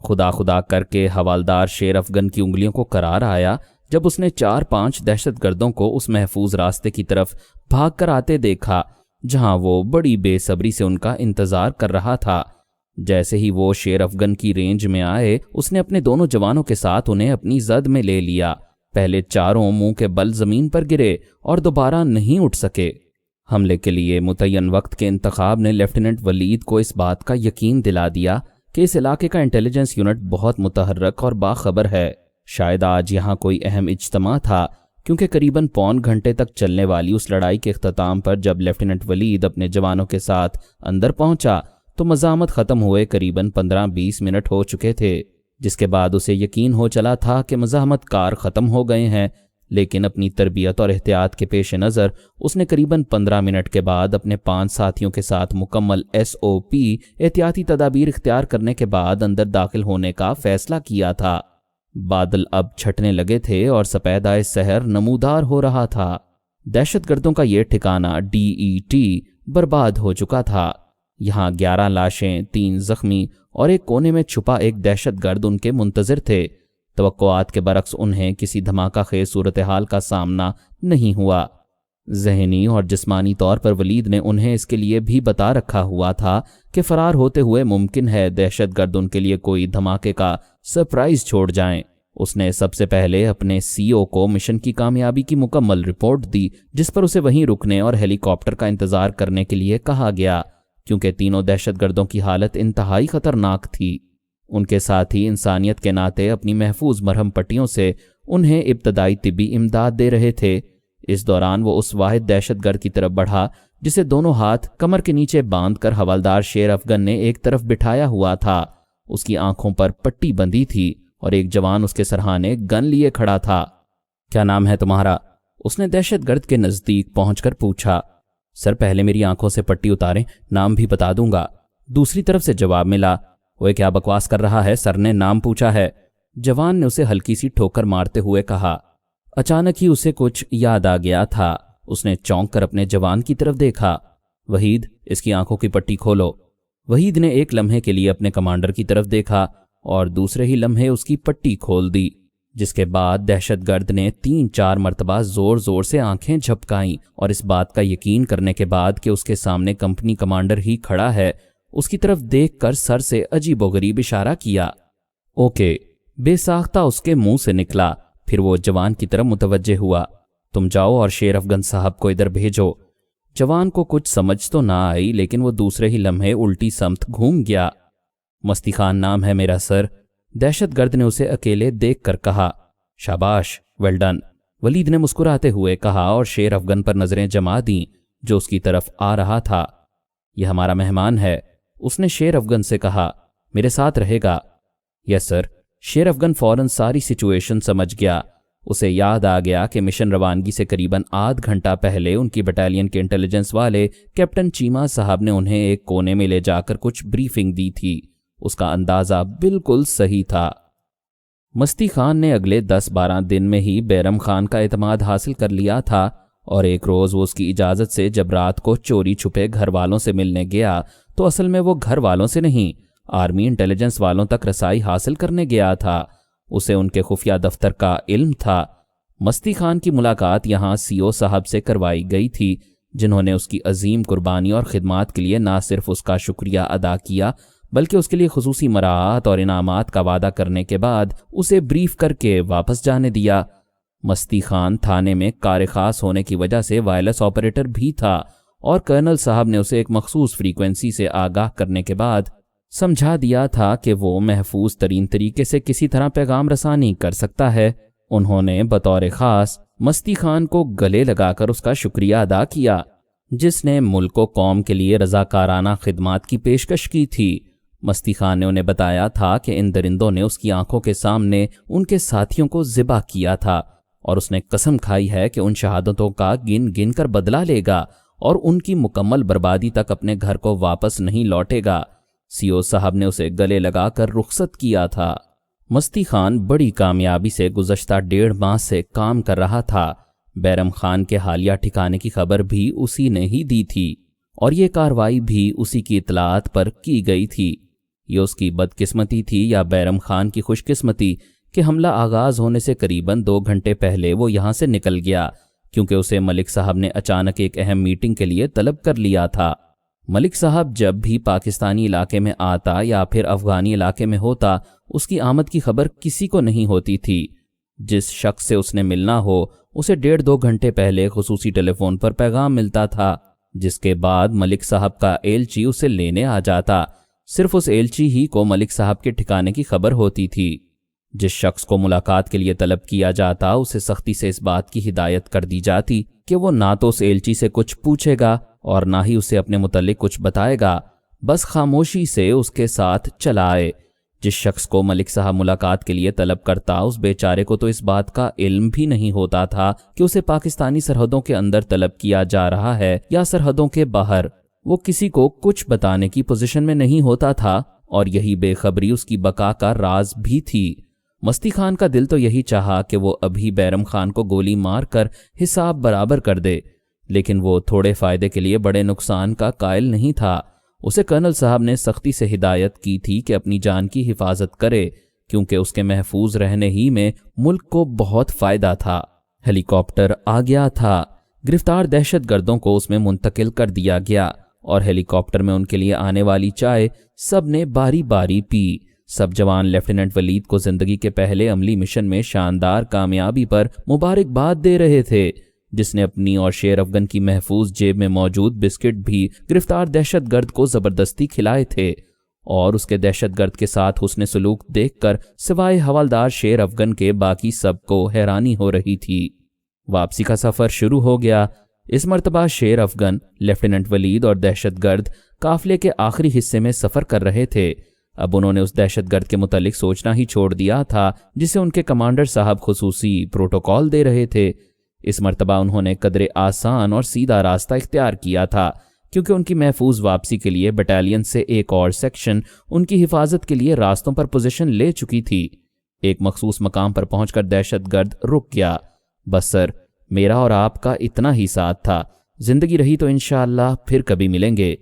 خدا خدا کر کے حوالدار شیر افغن کی انگلیوں کو قرار آیا جب اس نے 4-5 دہشت گردوں کو اس محفوظ راستے کی طرف بھاگ کر آتے دیکھا جہاں وہ بڑی بے صبری سے ان کا انتظار کر رہا تھا۔ جیسے ہی وہ شیر افغن کی رینج میں آئے اس نے اپنے دونوں جوانوں کے ساتھ انہیں اپنی زد میں لے لیا۔ پہلے چاروں منہ کے بل زمین پر گرے اور دوبارہ نہیں اٹھ سکے۔ حملے کے لیے متعین وقت کے انتخاب نے لیفٹیننٹ ولید کو اس بات کا یقین دلا دیا کہ اس علاقے کا انٹیلیجنس یونٹ بہت متحرک اور باخبر ہے۔ شاید آج یہاں کوئی اہم اجتماع تھا، کیونکہ قریباً پون گھنٹے تک چلنے والی اس لڑائی کے اختتام پر جب لیفٹیننٹ ولید اپنے جوانوں کے ساتھ اندر پہنچا تو مزاحمت ختم ہوئے قریباً 15-20 منٹ ہو چکے تھے، جس کے بعد اسے یقین ہو چلا تھا کہ مزاحمت کار ختم ہو گئے ہیں، لیکن اپنی تربیت اور احتیاط کے پیش نظر اس نے قریباً 15 منٹ کے بعد اپنے 5 ساتھیوں کے ساتھ مکمل SOP احتیاطی تدابیر اختیار کرنے کے بعد اندر داخل ہونے کا فیصلہ کیا تھا۔ بادل اب چھٹنے لگے تھے اور سپیدائے سحر نمودار ہو رہا تھا۔ دہشت گردوں کا یہ ٹھکانہ DET برباد ہو چکا تھا۔ یہاں 11 لاشیں، 3 زخمی اور ایک کونے میں چھپا ایک دہشت گرد ان کے منتظر تھے۔ توقعات کے برعکس انہیں کسی دھماکہ خیز صورتحال کا سامنا نہیں ہوا۔ ذہنی اور جسمانی طور پر ولید نے انہیں اس کے لیے بھی بتا رکھا ہوا تھا کہ فرار ہوتے ہوئے ممکن ہے دہشت گرد ان کے لیے کوئی دھماکے کا سرپرائز چھوڑ جائیں۔ اس نے سب سے پہلے اپنے CO کو مشن کی کامیابی کی مکمل رپورٹ دی، جس پر اسے وہیں رکنے اور ہیلی کاپٹر کا انتظار کرنے کے لیے کہا گیا، کیونکہ تینوں دہشت گردوں کی حالت انتہائی خطرناک تھی۔ ان کے ساتھی انسانیت کے ناطے اپنی محفوظ مرہم پٹیوں سے انہیں ابتدائی طبی امداد دے رہے تھے۔ اس دوران وہ اس واحد دہشت گرد کی طرف بڑھا جسے دونوں ہاتھ کمر کے نیچے باندھ کر حوالدار شیر افغن نے ایک طرف بٹھایا ہوا تھا۔ اس کی آنکھوں پر پٹی بندھی تھی اور ایک جوان اس کے سرہانے گن لیے کھڑا تھا۔ کیا نام ہے تمہارا؟ اس نے دہشت گرد کے نزدیک پہنچ کر پوچھا۔ سر پہلے میری آنکھوں سے پٹی اتاریں، نام بھی بتا دوں گا۔ دوسری طرف سے جواب ملا۔ وہ کیا بکواس کر رہا ہے، سر نے نام پوچھا ہے۔ جوان نے اسے ہلکی سی ٹھوکر مارتے ہوئے کہا۔ اچانک ہی اسے کچھ یاد آ گیا تھا۔ اس نے چونک کر اپنے جوان کی طرف دیکھا۔ وحید، اس کی آنکھوں کی پٹی کھولو۔ وحید نے ایک لمحے کے لیے اپنے کمانڈر کی طرف دیکھا اور دوسرے ہی لمحے اس کی پٹی کھول دی، جس کے بعد دہشت گرد نے 3-4 مرتبہ زور زور سے آنکھیں جھپکائیں اور اس بات کا یقین کرنے کے بعد کہ اس کے سامنے کمپنی کمانڈر ہی کھڑا ہے، اس کی طرف دیکھ کر سر سے عجیب و غریب اشارہ کیا۔ اوکے، بے ساختہ اس کے منہ سے نکلا۔ پھر وہ جوان کی طرف متوجہ ہوا۔ تم جاؤ اور شیر افغن صاحب کو ادھر بھیجو۔ جوان کو کچھ سمجھ تو نہ آئی، لیکن وہ دوسرے ہی لمحے الٹی سمت گھوم گیا۔ مستی خان نام ہے میرا سر، دہشت گرد نے اسے اکیلے دیکھ کر کہا۔ شاباش، ویل ڈن، ولید نے مسکراتے ہوئے کہا اور شیر افغن پر نظریں جما دیں جو اس کی طرف آ رہا تھا۔ یہ ہمارا مہمان ہے، اس نے شیر افغن سے کہا۔ میرے ساتھ رہے گا؟ یس سر۔ شیر افغن فوراً ساری سچویشن سمجھ گیا۔ اسے یاد آ گیا کہ مشن روانگی سے قریباً آدھ گھنٹہ پہلے ان کی بٹالین کے انٹیلیجنس والے کیپٹن چیما صاحب نے انہیں ایک کونے میں لے جا کر کچھ بریفنگ دی تھی۔ اس کا اندازہ بالکل صحیح تھا۔ مستی خان نے اگلے 10-12 دن میں ہی بیرم خان کا اعتماد حاصل کر لیا تھا، اور ایک روز وہ اس کی اجازت سے جب رات کو چوری چھپے گھر والوں سے ملنے گیا تو اصل میں وہ گھر والوں سے نہیں، آرمی انٹیلیجنس والوں تک رسائی حاصل کرنے گیا تھا۔ اسے ان کے خفیہ دفتر کا علم تھا۔ مستی خان کی ملاقات یہاں CO صاحب سے کروائی گئی تھی، جنہوں نے اس کی عظیم قربانی اور خدمات کے لیے نہ صرف اس کا شکریہ ادا کیا بلکہ اس کے لیے خصوصی مراعات اور انعامات کا وعدہ کرنے کے بعد اسے بریف کر کے واپس جانے دیا۔ مستی خان تھانے میں کار خاص ہونے کی وجہ سے وائرلیس آپریٹر بھی تھا، اور کرنل صاحب نے اسے ایک مخصوص فریکوینسی سے آگاہ کرنے کے بعد سمجھا دیا تھا کہ وہ محفوظ ترین طریقے سے کسی طرح پیغام رسانی کر سکتا ہے۔ انہوں نے بطور خاص مستی خان کو گلے لگا کر اس کا شکریہ ادا کیا، جس نے ملک و قوم کے لیے رضاکارانہ خدمات کی پیشکش کی تھی۔ مستی خان نے انہیں بتایا تھا کہ ان درندوں نے اس کی آنکھوں کے سامنے ان کے ساتھیوں کو ذبح کیا تھا، اور اس نے قسم کھائی ہے کہ ان شہادتوں کا گن گن کر بدلہ لے گا اور ان کی مکمل بربادی تک اپنے گھر کو واپس نہیں لوٹے گا۔ CO صاحب نے اسے گلے لگا کر رخصت کیا تھا۔ مستی خان بڑی کامیابی سے گزشتہ 1.5 ماہ سے کام کر رہا تھا۔ بیرم خان کے حالیہ ٹھکانے کی خبر بھی اسی نے ہی دی تھی، اور یہ کارروائی بھی اسی کی اطلاعات پر کی گئی تھی۔ یہ اس کی بدقسمتی تھی یا بیرم خان کی خوش قسمتی کہ حملہ آغاز ہونے سے قریباً 2 گھنٹے پہلے وہ یہاں سے نکل گیا، کیونکہ اسے ملک صاحب نے اچانک ایک اہم میٹنگ کے لیے طلب کر لیا تھا۔ ملک صاحب جب بھی پاکستانی علاقے میں آتا یا پھر افغانی علاقے میں ہوتا، اس کی آمد کی خبر کسی کو نہیں ہوتی تھی۔ جس شخص سے اس نے ملنا ہو اسے 1.5-2 گھنٹے پہلے خصوصی ٹیلی فون پر پیغام ملتا تھا، جس کے بعد ملک صاحب کا ایلچی اسے لینے آ جاتا۔ صرف اس ایلچی ہی کو ملک صاحب کے ٹھکانے کی خبر ہوتی تھی۔ جس شخص کو ملاقات کے لیے طلب کیا جاتا اسے سختی سے اس بات کی ہدایت کر دی جاتی کہ وہ نہ تو اس ایلچی سے کچھ پوچھے گا اور نہ ہی اسے اپنے متعلق کچھ بتائے گا، بس خاموشی سے اس کے ساتھ چلا آئے۔ جس شخص کو ملک صاحب ملاقات کے لیے طلب کرتا اس بیچارے کو تو اس بات کا علم بھی نہیں ہوتا تھا کہ اسے پاکستانی سرحدوں کے اندر طلب کیا جا رہا ہے یا سرحدوں کے باہر۔ وہ کسی کو کچھ بتانے کی پوزیشن میں نہیں ہوتا تھا اور یہی بے خبری اس کی بقا کا راز بھی تھی۔ مستی خان کا دل تو یہی چاہا کہ وہ ابھی بیرم خان کو گولی مار کر حساب برابر کر دے، لیکن وہ تھوڑے فائدے کے لیے بڑے نقصان کا قائل نہیں تھا۔ اسے کرنل صاحب نے سختی سے ہدایت کی تھی کہ اپنی جان کی حفاظت کرے، کیونکہ اس کے محفوظ رہنے ہی میں ملک کو بہت فائدہ تھا۔ ہیلی کاپٹر آ گیا تھا، گرفتار دہشت گردوں کو اس میں منتقل کر دیا گیا اور ہیلی کاپٹر میں ان کے لیے آنے والی چائے سب نے باری باری پی۔ سب جوان لیفٹیننٹ ولید کو زندگی کے پہلے عملی مشن میں شاندار کامیابی پر مبارکباد دے رہے تھے، جس نے اپنی اور شیر افغن کی محفوظ جیب میں موجود بسکٹ بھی گرفتار دہشت گرد کو زبردستی کھلائے تھے، اور اس کے دہشت گرد کے ساتھ حسن سلوک دیکھ کر سوائے حوالدار شیر افغن کے باقی سب کو حیرانی ہو رہی تھی۔ واپسی کا سفر شروع ہو گیا۔ اس مرتبہ شیر افغن، لیفٹیننٹ ولید اور دہشت گرد قافلے کے آخری حصے میں سفر کر رہے تھے۔ اب انہوں نے اس دہشت گرد کے متعلق سوچنا ہی چھوڑ دیا تھا جسے ان کے کمانڈر صاحب خصوصی پروٹوکول دے رہے تھے۔ اس مرتبہ انہوں نے قدرے آسان اور سیدھا راستہ اختیار کیا تھا، کیونکہ ان کی محفوظ واپسی کے لیے بٹالین سے ایک اور سیکشن ان کی حفاظت کے لیے راستوں پر پوزیشن لے چکی تھی۔ ایک مخصوص مقام پر پہنچ کر دہشت گرد رک گیا۔ بس سر، میرا اور آپ کا اتنا ہی ساتھ تھا، زندگی رہی تو انشاءاللہ پھر کبھی ملیں گے۔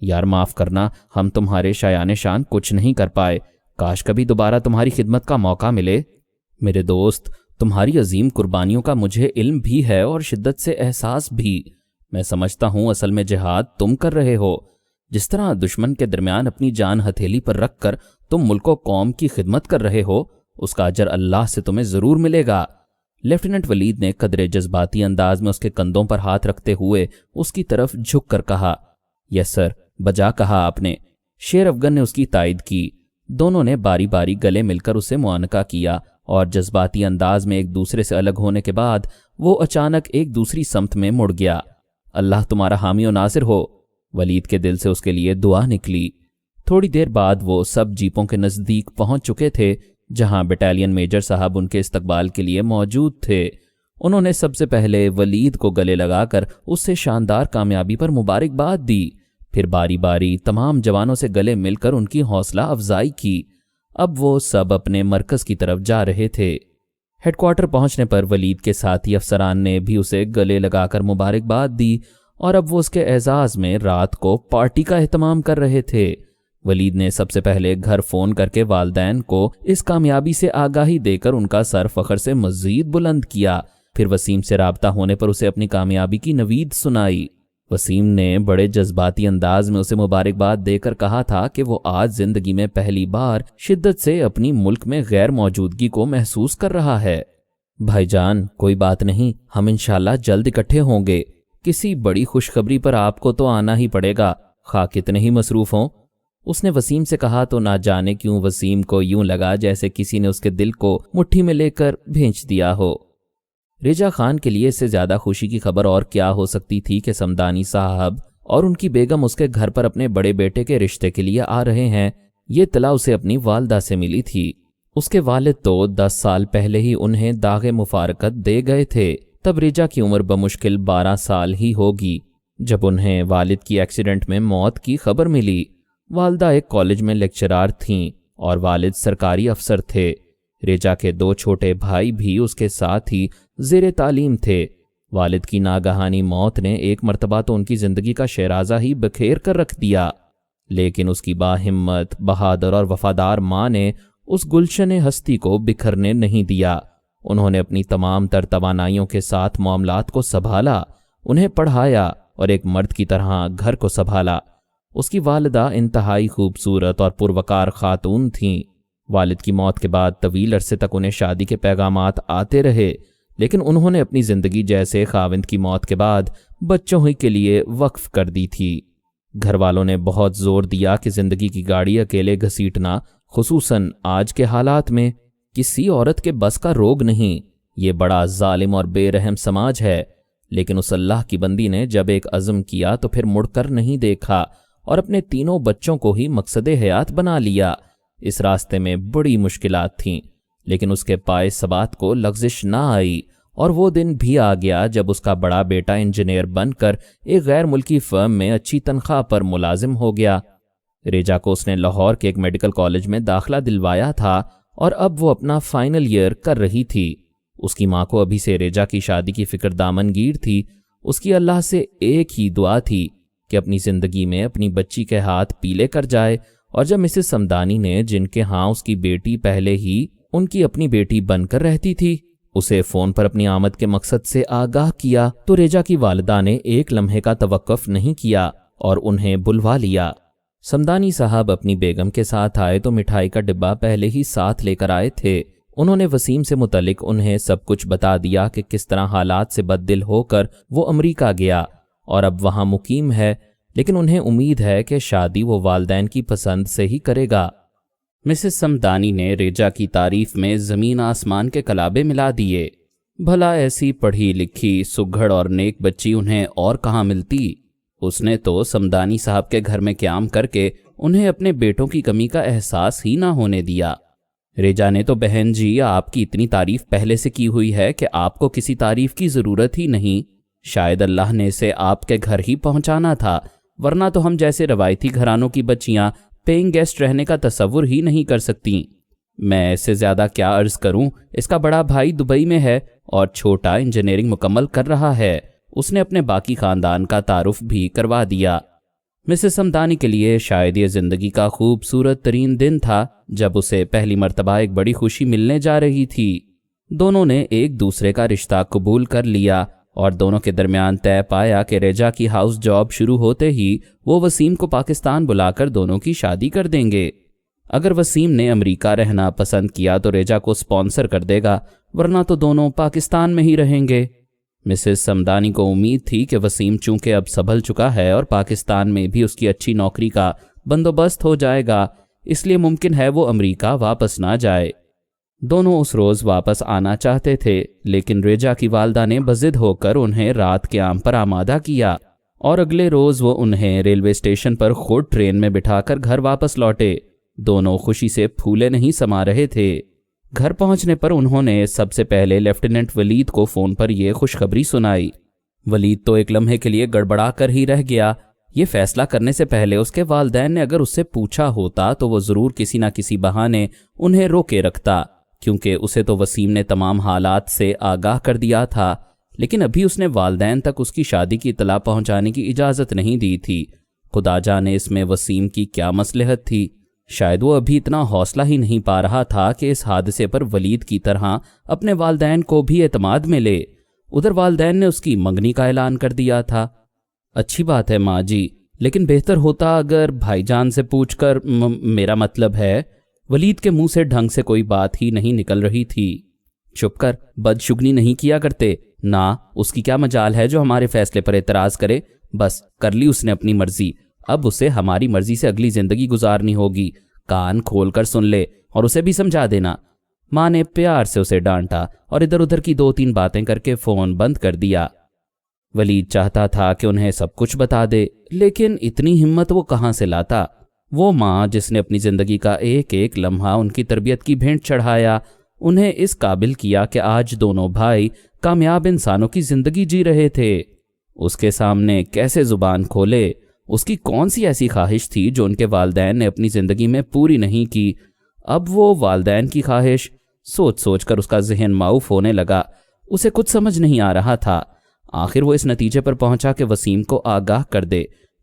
یار معاف کرنا، ہم تمہارے شایان شان کچھ نہیں کر پائے، کاش کبھی دوبارہ تمہاری خدمت کا موقع ملے۔ میرے دوست، تمہاری عظیم قربانیوں کا مجھے علم بھی ہے اور شدت سے احساس بھی۔ میں سمجھتا ہوں اصل میں جہاد تم کر رہے ہو۔ جس طرح دشمن کے درمیان اپنی جان ہتھیلی پر رکھ کر تم ملک و قوم کی خدمت کر رہے ہو، اس کا اجر اللہ سے تمہیں ضرور ملے گا۔ لیفٹیننٹ ولید نے قدرے جذباتی انداز میں اس کے کندھوں پر ہاتھ رکھتے ہوئے اس کی طرف جھک کر کہا، یس سر، بجا کہا آپ نے۔ شیر افغن نے اس کی تائید کی۔ دونوں نے باری باری گلے مل کر اسے معانقہ کیا اور جذباتی انداز میں ایک دوسرے سے الگ ہونے کے بعد وہ اچانک ایک دوسری سمت میں مڑ گیا۔ اللہ تمہارا حامی و ناصر ہو۔ ولید کے دل سے اس کے لیے دعا نکلی۔ تھوڑی دیر بعد وہ سب جیپوں کے نزدیک پہنچ چکے تھے، جہاں بٹالین میجر صاحب ان کے استقبال کے لیے موجود تھے۔ انہوں نے سب سے پہلے ولید کو گلے لگا کر اس سے شاندار کامیابی پر مبارکباد دی، پھر باری باری تمام جوانوں سے گلے مل کر ان کی حوصلہ افزائی کی۔ اب وہ سب اپنے مرکز کی طرف جا رہے تھے۔ ہیڈ کوارٹر پہنچنے پر ولید کے ساتھی افسران نے بھی اسے گلے لگا کر مبارکباد دی اور اب وہ اس کے اعزاز میں رات کو پارٹی کا اہتمام کر رہے تھے۔ ولید نے سب سے پہلے گھر فون کر کے والدین کو اس کامیابی سے آگاہی دے کر ان کا سر فخر سے مزید بلند کیا، پھر وسیم سے رابطہ ہونے پر اسے اپنی کامیابی کی نوید سنائی۔ وسیم نے بڑے جذباتی انداز میں اسے مبارکباد دے کر کہا تھا کہ وہ آج زندگی میں پہلی بار شدت سے اپنی ملک میں غیر موجودگی کو محسوس کر رہا ہے۔ بھائی جان، کوئی بات نہیں، ہم انشاءاللہ جلد اکٹھے ہوں گے۔ کسی بڑی خوشخبری پر آپ کو تو آنا ہی پڑے گا، خواہ کتنے ہی مصروف ہوں۔ اس نے وسیم سے کہا تو نہ جانے کیوں وسیم کو یوں لگا جیسے کسی نے اس کے دل کو مٹھی میں لے کر بھیج دیا ہو۔ رجا خان کے لیے اس سے زیادہ خوشی کی خبر اور کیا ہو سکتی تھی کہ سمدانی صاحب اور ان کی بیگم اس کے گھر پر اپنے بڑے بیٹے کے رشتے کے لیے آ رہے ہیں۔ یہ اطلاع اسے اپنی والدہ سے ملی تھی۔ اس کے والد تو 10 سال پہلے ہی انہیں داغ مفارقت دے گئے تھے۔ تب رجا کی عمر بمشکل 12 سال ہی ہوگی جب انہیں والد کی ایکسیڈنٹ میں موت کی خبر ملی۔ والدہ ایک کالج میں لیکچرار تھیں اور والد سرکاری افسر تھے۔ رجا کے 2 چھوٹے بھائی بھی اس کے ساتھ ہی زیر تعلیم تھے۔ والد کی ناگہانی موت نے ایک مرتبہ تو ان کی زندگی کا شیرازہ ہی بکھیر کر رکھ دیا، لیکن اس کی باہمت، بہادر اور وفادار ماں نے اس گلشن ہستی کو بکھرنے نہیں دیا۔ انہوں نے اپنی تمام تر توانائیوں کے ساتھ معاملات کو سنبھالا، انہیں پڑھایا اور ایک مرد کی طرح گھر کو سنبھالا۔ اس کی والدہ انتہائی خوبصورت اور پروقار خاتون تھیں۔ والد کی موت کے بعد طویل عرصے تک انہیں شادی کے پیغامات آتے رہے، لیکن انہوں نے اپنی زندگی جیسے خاوند کی موت کے بعد بچوں ہی کے لیے وقف کر دی تھی۔ گھر والوں نے بہت زور دیا کہ زندگی کی گاڑی اکیلے گھسیٹنا، خصوصاً آج کے حالات میں، کسی عورت کے بس کا روگ نہیں۔ یہ بڑا ظالم اور بے رحم سماج ہے۔ لیکن اس اللہ کی بندی نے جب ایک عزم کیا تو پھر مڑ کر نہیں دیکھا اور اپنے تینوں بچوں کو ہی مقصد حیات بنا لیا۔ اس راستے میں بڑی مشکلات تھیں، لیکن اس کے پائے ثبات کو لغزش نہ آئی، اور وہ دن بھی آ گیا جب اس کا بڑا بیٹا انجینئر بن کر ایک غیر ملکی فرم میں اچھی تنخواہ پر ملازم ہو گیا۔ ریجا کو اس نے لاہور کے ایک میڈیکل کالج میں داخلہ دلوایا تھا اور اب وہ اپنا فائنل ایئر کر رہی تھی۔ اس کی ماں کو ابھی سے ریجا کی شادی کی فکر دامن گیر تھی۔ اس کی اللہ سے ایک ہی دعا تھی کہ اپنی زندگی میں اپنی بچی کے ہاتھ پیلے کر جائے، اور جب مسز سمدانی نے، جن کے ہاں اس کی بیٹی پہلے ہی ان کی اپنی بیٹی بن کر رہتی تھی، اسے فون پر اپنی آمد کے مقصد سے آگاہ کیا تو ریجا کی والدہ نے ایک لمحے کا توقف نہیں کیا اور انہیں بلوا لیا۔ سمدانی صاحب اپنی بیگم کے ساتھ آئے تو مٹھائی کا ڈبہ پہلے ہی ساتھ لے کر آئے تھے۔ انہوں نے وسیم سے متعلق انہیں سب کچھ بتا دیا کہ کس طرح حالات سے بد دل ہو کر وہ امریکہ گیا اور اب وہاں مقیم ہے، لیکن انہیں امید ہے کہ شادی وہ والدین کی پسند سے ہی کرے گا۔ مسز سمدانی نے ریجا کی تعریف میں زمین آسمان کے کلابے ملا دیے۔ بھلا ایسی پڑھی لکھی، سگھڑ اور نیک بچی انہیں اور کہاں ملتی؟ اس نے تو سمدانی صاحب کے گھر میں قیام کر کے انہیں اپنے بیٹوں کی کمی کا احساس ہی نہ ہونے دیا۔ ریجا نے تو بہن جی آپ کی اتنی تعریف پہلے سے کی ہوئی ہے کہ آپ کو کسی تعریف کی ضرورت ہی نہیں۔ شاید اللہ نے اسے آپ کے گھر ہی پہنچانا تھا، ورنہ تو ہم جیسے روایتی گھرانوں کی بچیاں پیئنگ گیسٹ رہنے کا تصور ہی نہیں کر سکتی۔ میں اس سے زیادہ کیا عرض کروں، اس کا بڑا بھائی دبئی میں ہے اور چھوٹا انجینئرنگ مکمل کر رہا ہے۔ اس نے اپنے باقی خاندان کا تعارف بھی کروا دیا۔ مسز سمدانی کے لیے شاید یہ زندگی کا خوبصورت ترین دن تھا جب اسے پہلی مرتبہ ایک بڑی خوشی ملنے جا رہی تھی۔ دونوں نے ایک دوسرے کا رشتہ قبول کر لیا اور دونوں کے درمیان طے پایا کہ ریجا کی ہاؤس جاب شروع ہوتے ہی وہ وسیم کو پاکستان بلا کر دونوں کی شادی کر دیں گے۔ اگر وسیم نے امریکہ رہنا پسند کیا تو ریجا کو سپانسر کر دے گا، ورنہ تو دونوں پاکستان میں ہی رہیں گے۔ مسز سمدانی کو امید تھی کہ وسیم چونکہ اب سنبھل چکا ہے اور پاکستان میں بھی اس کی اچھی نوکری کا بندوبست ہو جائے گا، اس لیے ممکن ہے وہ امریکہ واپس نہ جائے۔ دونوں اس روز واپس آنا چاہتے تھے، لیکن ریجا کی والدہ نے بضد ہو کر انہیں رات قیام پر آمادہ کیا اور اگلے روز وہ انہیں ریلوے اسٹیشن پر خود ٹرین میں بٹھا کر گھر واپس لوٹے۔ دونوں خوشی سے پھولے نہیں سما رہے تھے۔ گھر پہنچنے پر انہوں نے سب سے پہلے لیفٹیننٹ ولید کو فون پر یہ خوشخبری سنائی۔ ولید تو ایک لمحے کے لیے گڑبڑا کر ہی رہ گیا۔ یہ فیصلہ کرنے سے پہلے اس کے والدین نے اگر اس سے پوچھا ہوتا تو وہ ضرور کسی نہ کسی بہانے انہیں روکے رکھتا، کیونکہ اسے تو وسیم نے تمام حالات سے آگاہ کر دیا تھا، لیکن ابھی اس نے والدین تک اس کی شادی کی اطلاع پہنچانے کی اجازت نہیں دی تھی۔ خدا جانے اس میں وسیم کی کیا مصلحت تھی۔ شاید وہ ابھی اتنا حوصلہ ہی نہیں پا رہا تھا کہ اس حادثے پر ولید کی طرح اپنے والدین کو بھی اعتماد میں لے۔ ادھر والدین نے اس کی منگنی کا اعلان کر دیا تھا۔ اچھی بات ہے ماں جی، لیکن بہتر ہوتا اگر بھائی جان سے پوچھ کر میرا مطلب ہے۔ ولید کے منہ سے ڈھنگ سے کوئی بات ہی نہیں نکل رہی تھی۔ چپ کر، بدشگنی نہیں کیا کرتے نا، اس کی کیا مجال ہے جو ہمارے فیصلے پر اعتراض کرے۔ بس کر لی اس نے اپنی مرضی، اب اسے ہماری مرضی سے اگلی زندگی گزارنی ہوگی۔ کان کھول کر سن لے اور اسے بھی سمجھا دینا۔ ماں نے پیار سے اسے ڈانٹا اور ادھر ادھر کی 2-3 باتیں کر کے فون بند کر دیا۔ ولید چاہتا تھا کہ انہیں سب کچھ بتا دے، لیکن اتنی ہمت وہ کہاں سے لاتا؟ وہ ماں جس نے اپنی زندگی کا ایک ایک لمحہ ان کی تربیت کی بھینٹ چڑھایا، انہیں اس قابل کیا کہ آج دونوں بھائی کامیاب انسانوں کی زندگی جی رہے تھے۔ اس کے سامنے کیسے زبان کھولے؟ اس کی کون سی ایسی خواہش تھی جو ان کے والدین نے اپنی زندگی میں پوری نہیں کی؟ اب وہ والدین کی خواہش سوچ سوچ کر اس کا ذہن معوف ہونے لگا۔ اسے کچھ سمجھ نہیں آ رہا تھا۔ آخر وہ اس نتیجے پر پہنچا کہ وسیم کو آگاہ کر دے،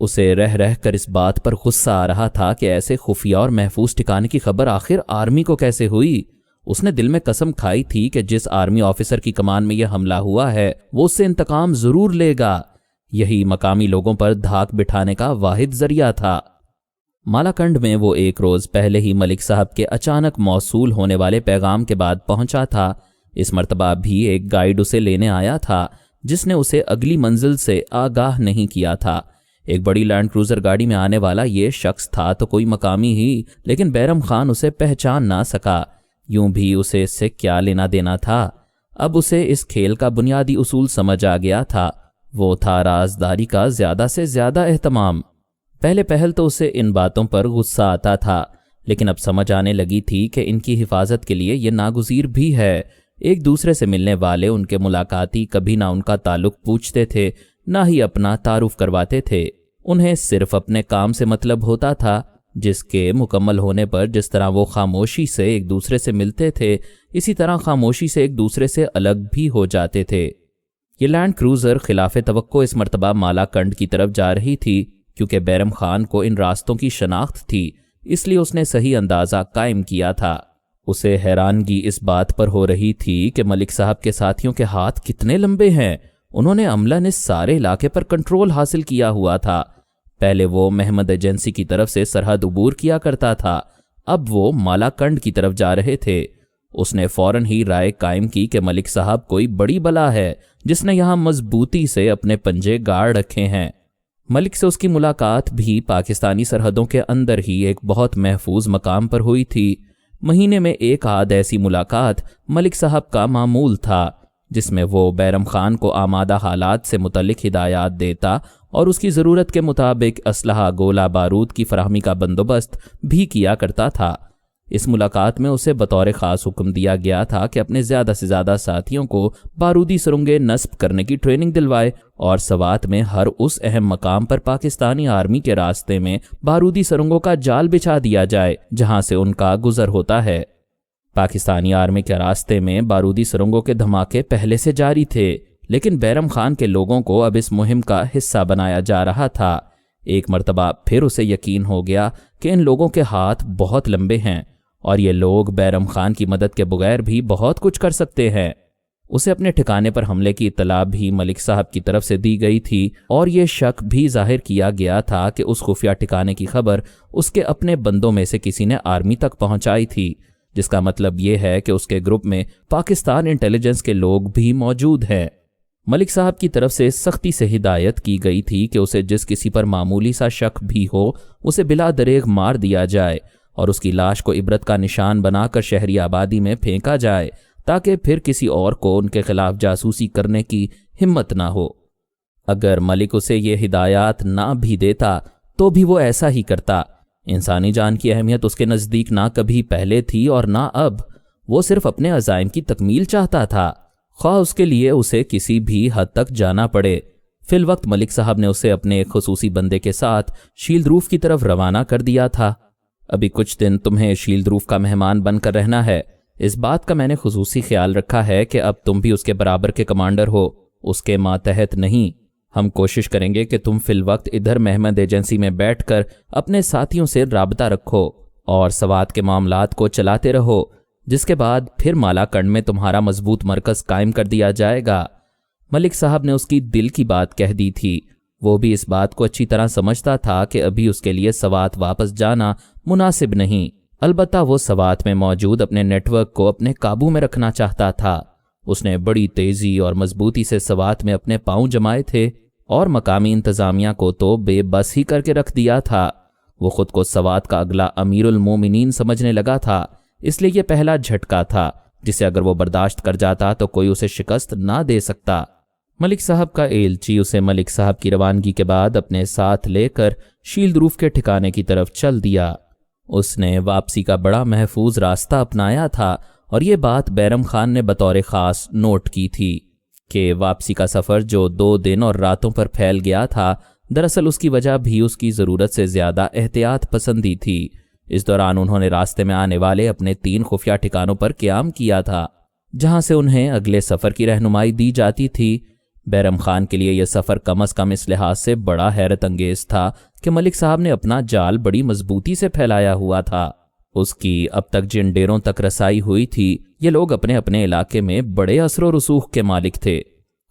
اسے رہ رہ کر اس بات پر غصہ آ رہا تھا کہ ایسے خفیہ اور محفوظ ٹھکانے کی خبر آخر آرمی کو کیسے ہوئی۔ اس نے دل میں قسم کھائی تھی کہ جس آرمی آفیسر کی کمان میں یہ حملہ ہوا ہے وہ اس سے انتقام ضرور لے گا۔ یہی مقامی لوگوں پر دھاک بٹھانے کا واحد ذریعہ تھا۔ مالاکنڈ میں وہ ایک روز پہلے ہی ملک صاحب کے اچانک موصول ہونے والے پیغام کے بعد پہنچا تھا۔ اس مرتبہ بھی ایک گائیڈ اسے لینے آیا تھا جس نے اسے اگلی منزل سے آگاہ نہیں کیا تھا۔ ایک بڑی لینڈ کروزر گاڑی میں آنے والا یہ شخص تھا تو کوئی مقامی ہی، لیکن بیرم خان اسے پہچان نہ سکا۔ یوں بھی اسے اس سے کیا لینا دینا تھا؟ اب اسے اس کھیل کا بنیادی اصول سمجھ آ گیا تھا، وہ تھا رازداری کا زیادہ سے زیادہ اہتمام۔ پہلے پہل تو اسے ان باتوں پر غصہ آتا تھا، لیکن اب سمجھ آنے لگی تھی کہ ان کی حفاظت کے لیے یہ ناگزیر بھی ہے۔ ایک دوسرے سے ملنے والے ان کے ملاقاتی کبھی نہ ان کا تعلق پوچھتے تھے، نہ ہی اپنا تعارف کرواتے تھے۔ انہیں صرف اپنے کام سے مطلب ہوتا تھا، جس کے مکمل ہونے پر جس طرح وہ خاموشی سے ایک دوسرے سے ملتے تھے، اسی طرح خاموشی سے ایک دوسرے سے الگ بھی ہو جاتے تھے۔ یہ لینڈ کروزر خلاف توقع اس مرتبہ مالاکنڈ کی طرف جا رہی تھی، کیونکہ بیرم خان کو ان راستوں کی شناخت تھی، اس لیے اس نے صحیح اندازہ قائم کیا تھا۔ اسے حیرانگی اس بات پر ہو رہی تھی کہ ملک صاحب کے ساتھیوں کے ہاتھ کتنے لمبے ہیں۔ انہوں نے عملاً اس سارے علاقے پر کنٹرول حاصل کیا ہوا تھا۔ پہلے وہ محمد ایجنسی کی طرف سے سرحد عبور کیا کرتا تھا، اب وہ مالاکنڈ کی طرف جا رہے تھے۔ اس نے فوراً ہی رائے قائم کی کہ ملک صاحب کوئی بڑی بلا ہے جس نے یہاں مضبوطی سے اپنے پنجے گاڑ رکھے ہیں۔ ملک سے اس کی ملاقات بھی پاکستانی سرحدوں کے اندر ہی ایک بہت محفوظ مقام پر ہوئی تھی۔ مہینے میں ایک آدھ ایسی ملاقات ملک صاحب کا معمول تھا، جس میں وہ بیرم خان کو آمادہ حالات سے متعلق ہدایات دیتا اور اس کی ضرورت کے مطابق اسلحہ گولہ بارود کی فراہمی کا بندوبست بھی کیا کرتا تھا۔ اس ملاقات میں اسے بطور خاص حکم دیا گیا تھا کہ اپنے زیادہ سے زیادہ ساتھیوں کو بارودی سرنگیں نصب کرنے کی ٹریننگ دلوائے اور سوات میں ہر اس اہم مقام پر پاکستانی آرمی کے راستے میں بارودی سرنگوں کا جال بچھا دیا جائے جہاں سے ان کا گزر ہوتا ہے۔ پاکستانی آرمی کے راستے میں بارودی سرنگوں کے دھماکے پہلے سے جاری تھے، لیکن بیرم خان کے لوگوں کو اب اس مہم کا حصہ بنایا جا رہا تھا۔ ایک مرتبہ پھر اسے یقین ہو گیا کہ ان لوگوں کے ہاتھ بہت لمبے ہیں اور یہ لوگ بیرم خان کی مدد کے بغیر بھی بہت کچھ کر سکتے ہیں۔ اسے اپنے ٹھکانے پر حملے کی اطلاع بھی ملک صاحب کی طرف سے دی گئی تھی اور یہ شک بھی ظاہر کیا گیا تھا کہ اس خفیہ ٹھکانے کی خبر اس کے اپنے بندوں میں سے کسی نے آرمی تک پہنچائی تھی، جس کا مطلب یہ ہے کہ اس کے گروپ میں پاکستان انٹیلیجنس کے لوگ بھی موجود ہیں۔ ملک صاحب کی طرف سے سختی سے ہدایت کی گئی تھی کہ اسے جس کسی پر معمولی سا شک بھی ہو اسے بلا دریغ مار دیا جائے اور اس کی لاش کو عبرت کا نشان بنا کر شہری آبادی میں پھینکا جائے تاکہ پھر کسی اور کو ان کے خلاف جاسوسی کرنے کی ہمت نہ ہو۔ اگر ملک اسے یہ ہدایات نہ بھی دیتا تو بھی وہ ایسا ہی کرتا۔ انسانی جان کی اہمیت اس کے نزدیک نہ کبھی پہلے تھی اور نہ اب۔ وہ صرف اپنے عزائم کی تکمیل چاہتا تھا، خواہ اس کے لیے اسے کسی بھی حد تک جانا پڑے۔ فی الوقت ملک صاحب نے اسے اپنے ایک خصوصی بندے کے ساتھ شیلد روف کی طرف روانہ کر دیا تھا۔ ابھی کچھ دن تمہیں شیلد روف کا مہمان بن کر رہنا ہے۔ اس بات کا میں نے خصوصی خیال رکھا ہے کہ اب تم بھی اس کے برابر کے کمانڈر ہو، اس کے ماتحت نہیں۔ ہم کوشش کریں گے کہ تم فی الوقت ادھر محمد ایجنسی میں بیٹھ کر اپنے ساتھیوں سے رابطہ رکھو اور سوات کے معاملات کو چلاتے رہو، جس کے بعد پھر مالاکنڈ میں تمہارا مضبوط مرکز قائم کر دیا جائے گا۔ ملک صاحب نے اس کی دل کی بات کہہ دی تھی۔ وہ بھی اس بات کو اچھی طرح سمجھتا تھا کہ ابھی اس کے لیے سوات واپس جانا مناسب نہیں، البتہ وہ سوات میں موجود اپنے نیٹ ورک کو اپنے قابو میں رکھنا چاہتا تھا۔ اس نے بڑی تیزی اور مضبوطی سے سوات میں اپنے پاؤں جمائے تھے اور مقامی انتظامیہ کو تو بے بس ہی کر کے رکھ دیا تھا۔ وہ خود کو سوات کا اگلا امیر المومنین سمجھنے لگا تھا، اس لیے یہ پہلا جھٹکا تھا جسے اگر وہ برداشت کر جاتا تو کوئی اسے شکست نہ دے سکتا۔ ملک صاحب کا ایلچی اسے ملک صاحب کی روانگی کے بعد اپنے ساتھ لے کر شیلد روف کے ٹھکانے کی طرف چل دیا۔ اس نے واپسی کا بڑا محفوظ راستہ اپنایا تھا اور یہ بات بیرم خان نے بطور خاص نوٹ کی تھی کہ واپسی کا سفر جو 2 دن اور راتوں پر پھیل گیا تھا، دراصل اس کی وجہ بھی اس کی ضرورت سے زیادہ احتیاط پسندی تھی۔ اس دوران انہوں نے راستے میں آنے والے اپنے 3 خفیہ ٹھکانوں پر قیام کیا تھا، جہاں سے انہیں اگلے سفر کی رہنمائی دی جاتی تھی۔ بیرم خان کے لیے یہ سفر کم از کم اس لحاظ سے بڑا حیرت انگیز تھا کہ ملک صاحب نے اپنا جال بڑی مضبوطی سے پھیلایا ہوا تھا۔ اس کی اب تک جن ڈیروں تک رسائی ہوئی تھی، یہ لوگ اپنے اپنے علاقے میں بڑے اثر و رسوخ کے مالک تھے۔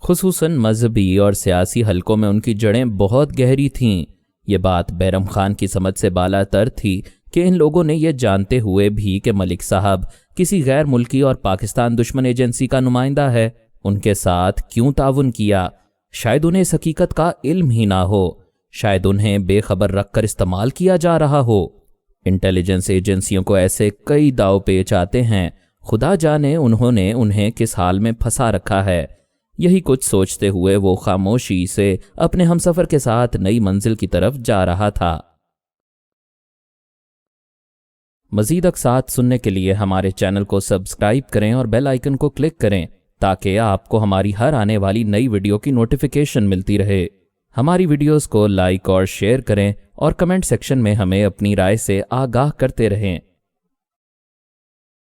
خصوصاً مذہبی اور سیاسی حلقوں میں ان کی جڑیں بہت گہری تھیں۔ یہ بات بیرم خان کی سمجھ سے بالا تر تھی کہ ان لوگوں نے یہ جانتے ہوئے بھی کہ ملک صاحب کسی غیر ملکی اور پاکستان دشمن ایجنسی کا نمائندہ ہے، ان کے ساتھ کیوں تعاون کیا؟ شاید انہیں اس حقیقت کا علم ہی نہ ہو، شاید انہیں بے خبر رکھ کر استعمال کیا جا رہا ہو۔ انٹیلیجنس ایجنسیوں کو ایسے کئی داؤ پیچ آتے ہیں، خدا جانے انہوں نے انہیں کس حال میں پھنسا رکھا ہے۔ یہی کچھ سوچتے ہوئے وہ خاموشی سے اپنے ہمسفر کے ساتھ نئی منزل کی طرف جا رہا تھا۔ مزید اقساط سننے کے لیے ہمارے چینل کو سبسکرائب کریں اور بیل آئیکن کو کلک کریں تاکہ آپ کو ہماری ہر آنے والی نئی ویڈیو کی نوٹیفیکیشن ملتی رہے۔ ہماری ویڈیوز کو لائک اور شیئر کریں اور کمنٹ سیکشن میں ہمیں اپنی رائے سے آگاہ کرتے رہیں۔